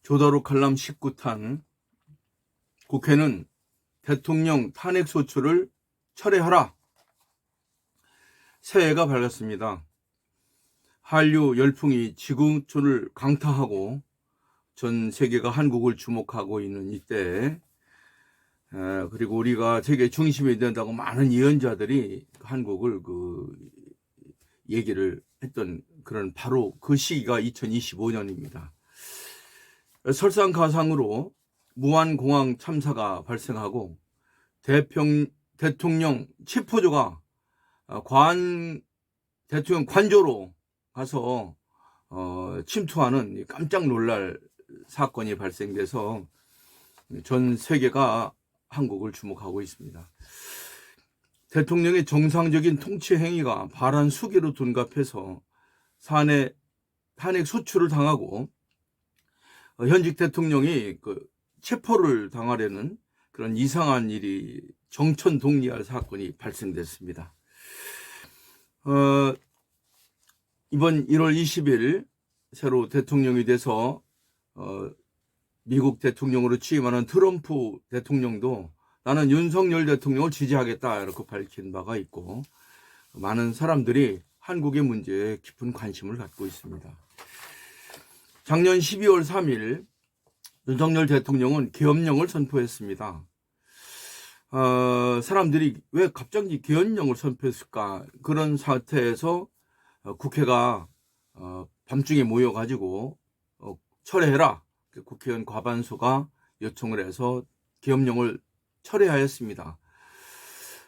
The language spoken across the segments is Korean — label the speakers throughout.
Speaker 1: 조다로 칼럼 19탄 국회는 대통령 탄핵소추를 철회하라. 새해가 밝았습니다. 한류 열풍이 지구촌을 강타하고 전 세계가 한국을 주목하고 있는 이때, 그리고 우리가 세계 중심이 된다고 많은 예언자들이 한국을 얘기를 했던 그런 바로 그 시기가 2025년입니다. 설상가상으로 무안공항 참사가 발생하고 대통령 체포조가 대통령 관저로 가서 침투하는 깜짝 놀랄 사건이 발생돼서 전 세계가 한국을 주목하고 있습니다. 대통령의 정상적인 통치 행위가 바란 수계로 둔갑해서 탄핵 소추를 당하고 현직 대통령이 체포를 당하려는 그런 이상한 일이 정천동리할 사건이 발생됐습니다. 이번 1월 20일 새로 대통령이 돼서 미국 대통령으로 취임하는 트럼프 대통령도 나는 윤석열 대통령을 지지하겠다 이렇게 밝힌 바가 있고, 많은 사람들이 한국의 문제에 깊은 관심을 갖고 있습니다. 작년 12월 3일 윤석열 대통령은 계엄령을 선포했습니다. 사람들이 왜 갑자기 계엄령을 선포했을까? 그런 사태에서 국회가 밤중에 모여가지고 철회해라. 국회의원 과반수가 요청을 해서 계엄령을 철회하였습니다.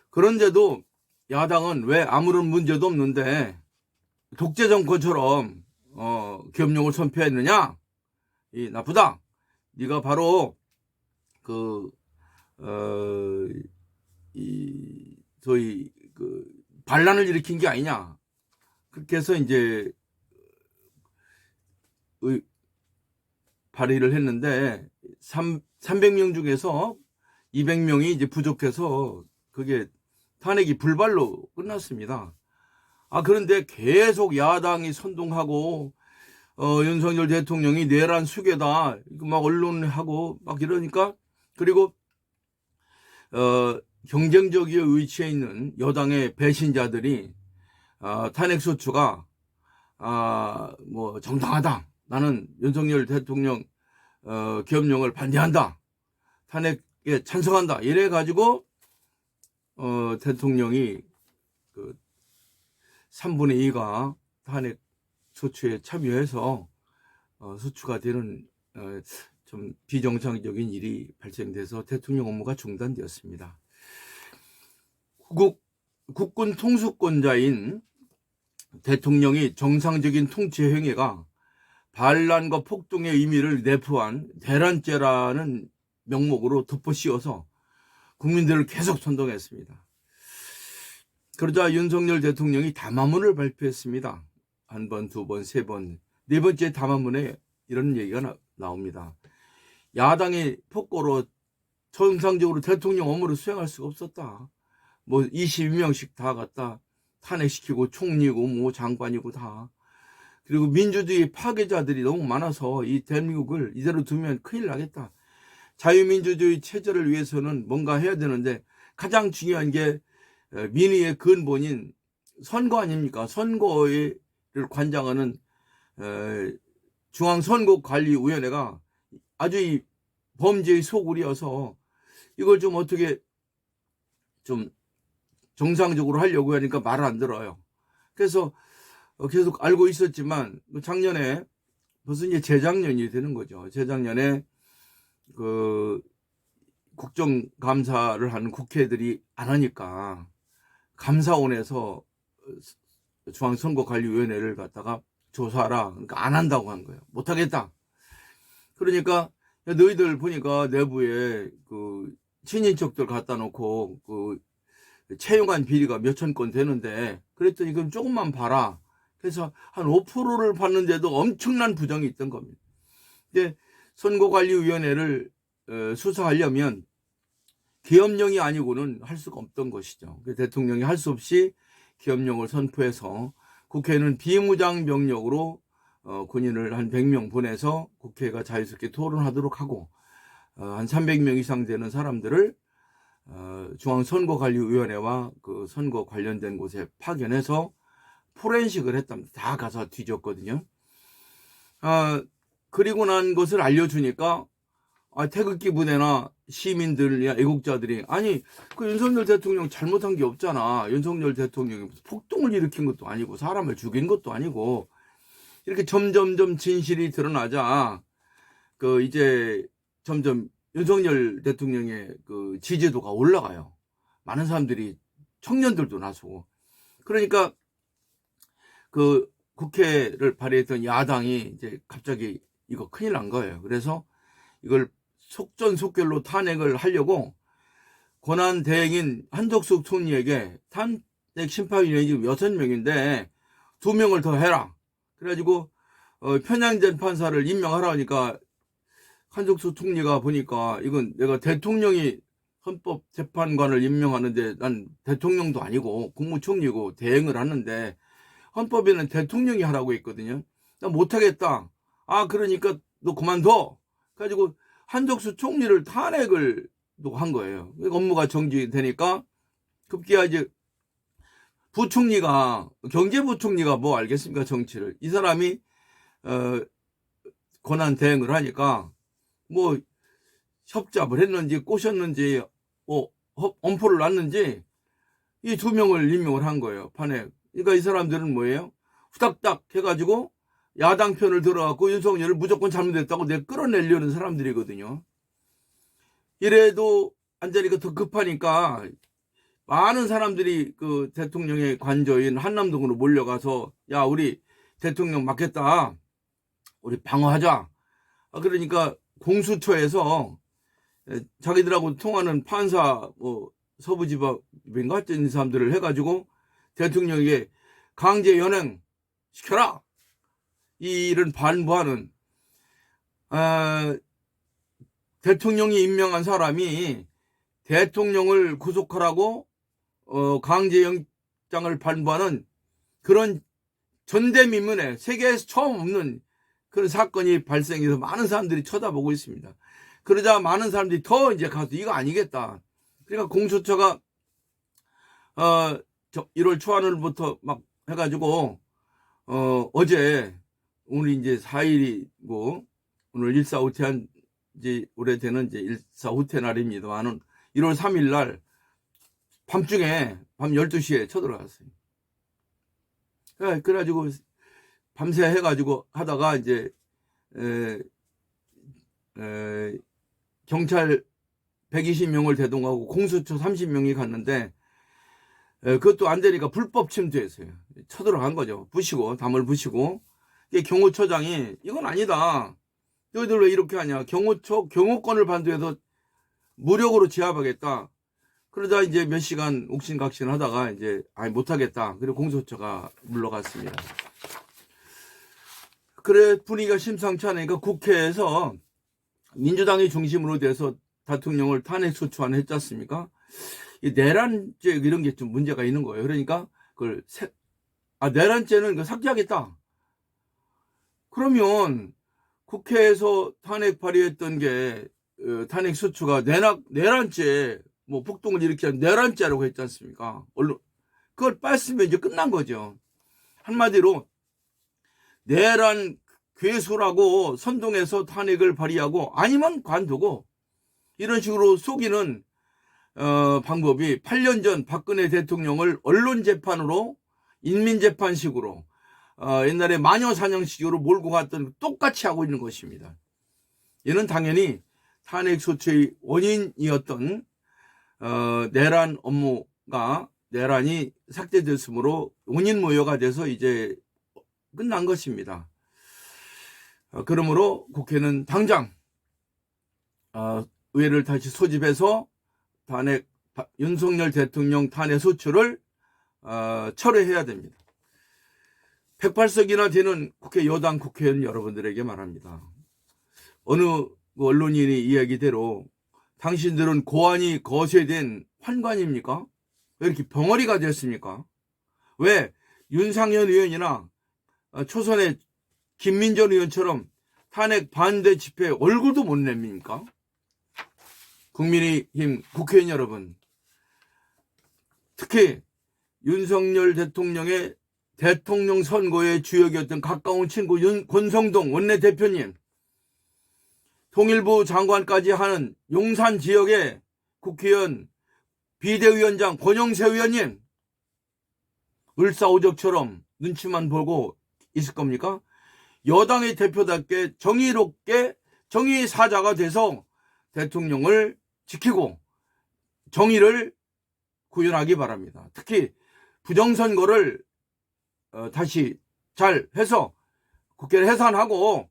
Speaker 1: 그런데도 야당은 왜 아무런 문제도 없는데 독재 정권처럼 계엄령을 선포했느냐? 이 나쁘다. 네가 바로 소위 반란을 일으킨 게 아니냐? 그렇게 해서 이제 발의를 했는데 300명 중에서 200명이 이제 부족해서 그게 탄핵이 불발로 끝났습니다. 그런데 계속 야당이 선동하고 윤석열 대통령이 내란 수괴다 막 언론하고 막 이러니까, 그리고 경쟁적인 위치에 있는 여당의 배신자들이 탄핵 소추가 정당하다. 나는 윤석열 대통령 계엄령을 반대한다. 탄핵에 찬성한다. 이래 가지고 대통령이 3분의 2가 탄핵 소추에 참여해서 소추가 되는 좀 비정상적인 일이 발생돼서 대통령 업무가 중단되었습니다. 국군 통수권자인 대통령이 정상적인 통치 행위가 반란과 폭동의 의미를 내포한 대란죄라는 명목으로 덮어씌워서 국민들을 계속 선동했습니다. 그러자 윤석열 대통령이 담화문을 발표했습니다. 한 번, 두 번, 세 번, 네 번째 담화문에 이런 얘기가 나옵니다. 야당의 폭거로 정상적으로 대통령 업무를 수행할 수가 없었다. 22명씩 다 갖다 탄핵시키고 총리고 장관이고 다. 그리고 민주주의 파괴자들이 너무 많아서 이 대한민국을 이대로 두면 큰일 나겠다. 자유민주주의 체제를 위해서는 뭔가 해야 되는데 가장 중요한 게 민의의 근본인 선거 아닙니까? 선거를 관장하는 중앙선거관리위원회가 아주 이 범죄의 소굴이어서 이걸 좀 어떻게 좀 정상적으로 하려고 하니까 말을 안 들어요. 그래서 계속 알고 있었지만 작년에 벌써 이제 재작년이 되는 거죠. 재작년에 국정감사를 하는 국회들이 안 하니까 감사원에서 중앙선거관리위원회를 갖다가 조사하라. 그러니까 안 한다고 한 거예요. 못 하겠다. 그러니까 너희들 보니까 내부에 친인척들 갖다 놓고 채용한 비리가 몇천 건 되는데, 그랬더니 그럼 조금만 봐라. 그래서 한 5%를 봤는데도 엄청난 부정이 있던 겁니다. 근데 선거관리위원회를 수사하려면 계엄령이 아니고는 할 수가 없던 것이죠. 대통령이 할 수 없이 계엄령을 선포해서 국회는 비무장 병력으로 군인을 한 100명 보내서 국회가 자유스럽게 토론하도록 하고 한 300명 이상 되는 사람들을 중앙선거관리위원회와 그 선거 관련된 곳에 파견해서 포렌식을 했답니다. 다 가서 뒤졌거든요. 그리고 난 것을 알려주니까 태극기 부대나 시민들이나 애국자들이 아니 그 윤석열 대통령 잘못한 게 없잖아. 윤석열 대통령이 폭동을 일으킨 것도 아니고 사람을 죽인 것도 아니고 이렇게 점점점 진실이 드러나자 그 이제 점점 윤석열 대통령의 그 지지도가 올라가요. 많은 사람들이 청년들도 나서고 그러니까 그 국회를 발의했던 야당이 이제 갑자기 이거 큰일 난 거예요. 그래서 이걸 속전속결로 탄핵을 하려고 권한대행인 한덕수 총리에게 탄핵 심판위원이 지금 6명인데 2명을 더 해라. 그래가지고 편향된 판사를 임명하라 하니까 한덕수 총리가 보니까 이건 내가 대통령이 헌법재판관을 임명하는데 난 대통령도 아니고 국무총리고 대행을 하는데 헌법에는 대통령이 하라고 했거든요. 나 못하겠다. 그러니까 너 그만둬. 그래가지고 한덕수 총리를 탄핵을 또 한 거예요. 업무가 정지되니까 급기야 이제 부총리가 경제부총리가 뭐 알겠습니까 정치를. 이 사람이 권한 대행을 하니까 뭐 협잡을 했는지 꼬셨는지 엄포를 놨는지 이 2명을 임명을 한 거예요. 판에. 그러니까 이 사람들은 뭐예요? 후닥닥 해가지고 야당 편을 들어갖고 윤석열을 무조건 잘못했다고 내 끌어내려는 사람들이거든요. 이래도 안 되니까 더 급하니까 많은 사람들이 그 대통령의 관저인 한남동으로 몰려가서 야 우리 대통령 맡겠다. 우리 방어하자. 그러니까 공수처에서 자기들하고 통하는 판사 서부지법인가 했던 사람들을 해가지고 대통령에게 강제 연행 시켜라. 이런 반부하는 대통령이 임명한 사람이 대통령을 구속하라고 강제영장을 반부하는 그런 전대미문에 세계에서 처음 없는 그런 사건이 발생해서 많은 사람들이 쳐다보고 있습니다. 그러자 많은 사람들이 더 이제 가서 이거 아니겠다. 그러니까 공수처가 1월 초하늘부터 막 해가지고 어제 오늘 이제 4일이고 오늘 일사후퇴한 이제 오래되는 이제 일사후퇴 날입니다만은 1월 3일 날 밤중에 밤 12시에 쳐들어갔어요. 그래가지고 밤새 해가지고 하다가 이제 경찰 120명을 대동하고 공수처 30명이 갔는데 그것도 안 되니까 불법 침투했어요. 쳐들어간 거죠. 부시고 담을 부시고 경호처장이 이건 아니다. 너희들 왜 이렇게 하냐. 경호권을 반도해서 무력으로 제압하겠다. 그러다 이제 몇 시간 옥신각신 하다가 이제 못하겠다. 그리고 공수처가 물러갔습니다. 그래 분위기가 심상치 않으니까 국회에서 민주당이 중심으로 돼서 대통령을 탄핵 소추안 했지 않습니까? 이 내란죄 이런 게 좀 문제가 있는 거예요. 그러니까 그걸 내란죄는 삭제하겠다. 그러면 국회에서 탄핵 발의했던 게 탄핵 소추가 내란죄 뭐 폭동을 일으키는 내란죄라고 했지 않습니까? 그걸 뺐으면 이제 끝난 거죠. 한마디로 내란 괴수라고 선동해서 탄핵을 발의하고 아니면 관두고 이런 식으로 속이는 방법이 8년 전 박근혜 대통령을 언론재판으로 인민재판식으로 옛날에 마녀사냥식으로 몰고 갔던 똑같이 하고 있는 것입니다. 이는 당연히 탄핵 소추의 원인이었던 내란 업무가 내란이 삭제됐으므로 원인무효가 돼서 이제 끝난 것입니다. 그러므로 국회는 당장 의회를 다시 소집해서 윤석열 대통령 탄핵 소추를 철회해야 됩니다. 108석이나 되는 국회 여당 국회의원 여러분들에게 말합니다. 어느 언론인이 이야기대로 당신들은 고안이 거세된 환관입니까? 왜 이렇게 벙어리가 됐습니까? 왜 윤상현 의원이나 초선의 김민전 의원처럼 탄핵 반대 집회 얼굴도 못 냅니까? 국민의힘 국회의원 여러분, 특히 윤석열 대통령의 대통령 선거의 주역이었던 가까운 친구 권성동 원내대표님, 통일부 장관까지 하는 용산 지역의 국회의원 비대위원장 권영세 의원님, 을사오적처럼 눈치만 보고 있을 겁니까? 여당의 대표답게 정의롭게 정의의 사자가 돼서 대통령을 지키고 정의를 구현하기 바랍니다. 특히 부정선거를 다시 잘 해서 국회를 해산하고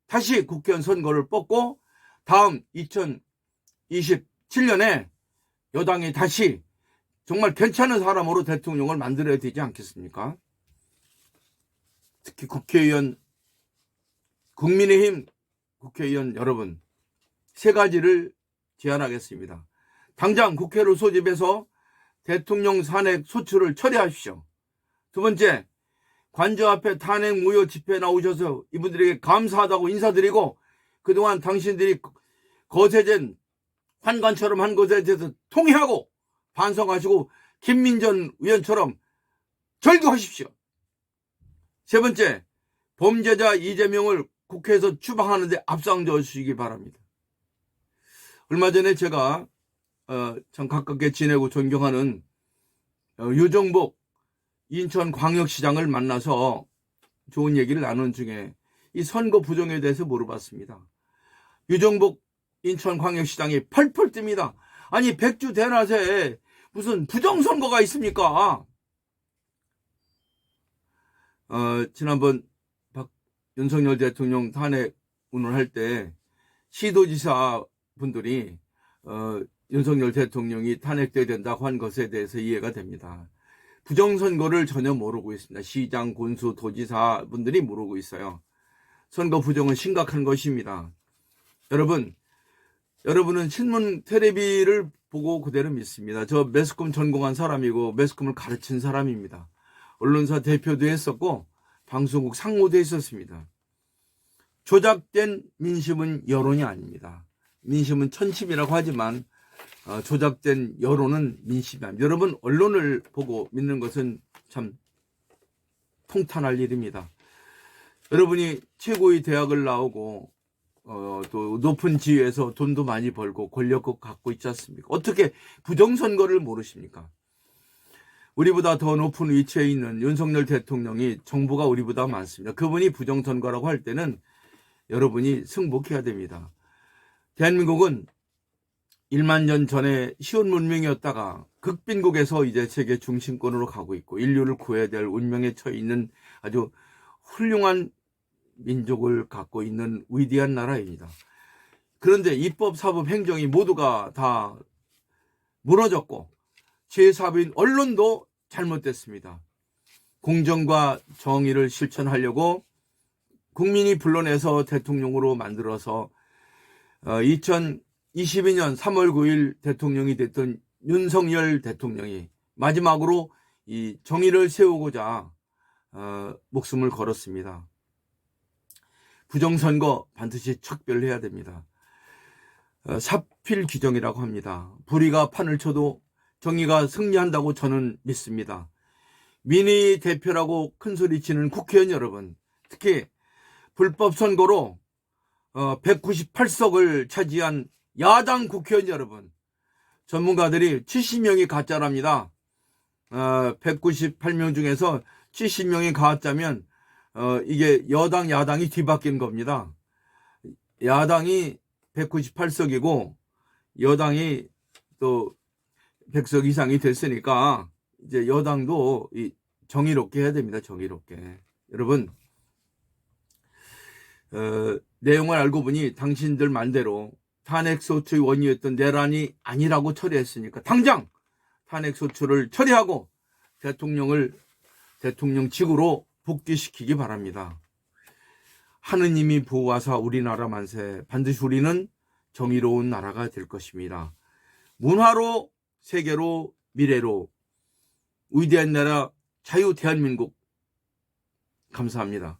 Speaker 1: 다시 국회의원 선거를 뽑고 다음 2027년에 여당이 다시 정말 괜찮은 사람으로 대통령을 만들어야 되지 않겠습니까? 특히 국회의원, 국민의힘 국회의원 여러분, 세 가지를 제안하겠습니다. 당장 국회를 소집해서 대통령 탄핵 소추를 처리하십시오. 두 번째, 관저 앞에 탄핵 무효 집회 나오셔서 이분들에게 감사하다고 인사드리고 그동안 당신들이 거세된 환관처럼 한 것에 대해서 통회하고 반성하시고 김민전 의원처럼 절규하십시오. 세 번째, 범죄자 이재명을 국회에서 추방하는데 앞장서 주시기 바랍니다. 얼마 전에 제가 참 가깝게 지내고 존경하는 유정복 인천광역시장을 만나서 좋은 얘기를 나눈 중에 이 선거 부정에 대해서 물어봤습니다. 유정복 인천광역시장이 펄펄 뜹니다. 아니 백주 대낮에 무슨 부정선거가 있습니까? 지난번 윤석열 대통령 탄핵 운운할 때 시도지사 분들이 윤석열 대통령이 탄핵돼야 된다고 한 것에 대해서 이해가 됩니다. 부정선거를 전혀 모르고 있습니다. 시장, 군수, 도지사 분들이 모르고 있어요. 선거 부정은 심각한 것입니다. 여러분은 신문, 텔레비를 보고 그대로 믿습니다. 저 매스컴 전공한 사람이고 매스컴을 가르친 사람입니다. 언론사 대표도 했었고 방송국 상무도 했었습니다. 조작된 민심은 여론이 아닙니다. 민심은 천심이라고 하지만 조작된 여론은 민심이 아닙니다. 여러분, 언론을 보고 믿는 것은 참 통탄할 일입니다. 여러분이 최고의 대학을 나오고 또 높은 지위에서 돈도 많이 벌고 권력도 갖고 있지 않습니까? 어떻게 부정선거를 모르십니까? 우리보다 더 높은 위치에 있는 윤석열 대통령이 정보가 우리보다 많습니다. 그분이 부정선거라고 할 때는 여러분이 승복해야 됩니다. 대한민국은 1만 년 전에 시온 문명이었다가 극빈국에서 이제 세계 중심권으로 가고 있고 인류를 구해야 될 운명에 처해 있는 아주 훌륭한 민족을 갖고 있는 위대한 나라입니다. 그런데 입법, 사법, 행정이 모두가 다 무너졌고 제4인 언론도 잘못됐습니다. 공정과 정의를 실천하려고 국민이 불러내서 대통령으로 만들어서 2022년 3월 9일 대통령이 됐던 윤석열 대통령이 마지막으로 이 정의를 세우고자 목숨을 걸었습니다. 부정선거 반드시 척별해야 됩니다. 사필 규정이라고 합니다. 불의가 판을 쳐도 정의가 승리한다고 저는 믿습니다. 민의 대표라고 큰소리치는 국회의원 여러분, 특히 불법 선거로 198석을 차지한 야당 국회의원 여러분, 전문가들이 70명이 가짜랍니다. 198명 중에서 70명이 가짜면 이게 여당 야당이 뒤바뀐 겁니다. 야당이 198석이고 여당이 또 100석 이상이 됐으니까 이제 여당도 정의롭게 해야 됩니다. 정의롭게. 여러분, 내용을 알고 보니 당신들 말대로 탄핵소추의 원인이었던 내란이 아니라고 처리했으니까 당장 탄핵소추를 처리하고 대통령직으로 복귀시키기 바랍니다. 하느님이 보호하사 우리나라 만세, 반드시 우리는 정의로운 나라가 될 것입니다. 문화로, 세계로, 미래로 위대한 나라 자유 대한민국 감사합니다.